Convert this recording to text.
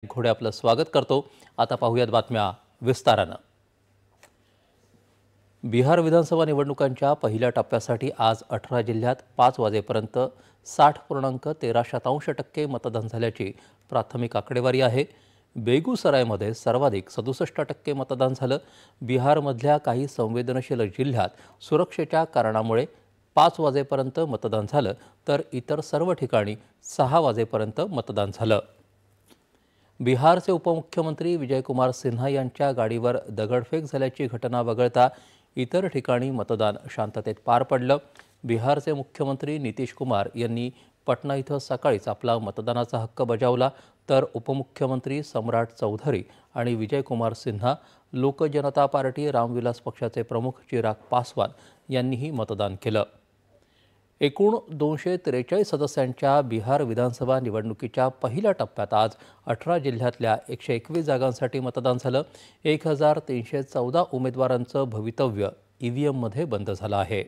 घोडे आपलं स्वागत करतो। आता पाहूयात बातम्या विस्तारानं। बिहार विधानसभा निवडणुकांच्या पहिल्या टप्प्यासाठी आज 18 जिल्ह्यात 5 वाजेपर्यंत 60.13% मतदान झाल्याची प्राथमिक आकडेवारी आहे। बेगुसरायमध्ये सर्वाधिक 67% मतदान झालं। बिहारमधल्या काही संवेदनशील जिल्ह्यात सुरक्षेच्या कारणामुळे 5 वाजेपर्यंत मतदान झालं, तर इतर सर्व ठिकाणी 6 वाजेपर्यंत मतदान झालं। बिहारचे उपमुख्यमंत्री विजयकुमार सिन्हा यांच्या गाडीवर दगडफेक झाल्याची घटना वगळता इतर ठिकाणी मतदान शांततेत पार पडलं। बिहारचे मुख्यमंत्री नितीश कुमार यांनी पटना इथं सकाळीच आपला मतदानाचा हक्क बजावला, तर उपमुख्यमंत्री सम्राट चौधरी आणि विजयकुमार सिन्हा, लोक जनता पार्टी रामविलास पक्षाचे प्रमुख चिराग पासवान यांनीही मतदान केलं। एकूण 243 सदस्यांच्या बिहार विधानसभा निवडणुकीच्या पहिल्या टप्प्यात आज 18 जिल्ह्यातल्या 121 जागांसाठी मतदान झालं। 1314 उमेदवारांचं भवितव्य ईव्हीएममध्ये बंद झालं आहे।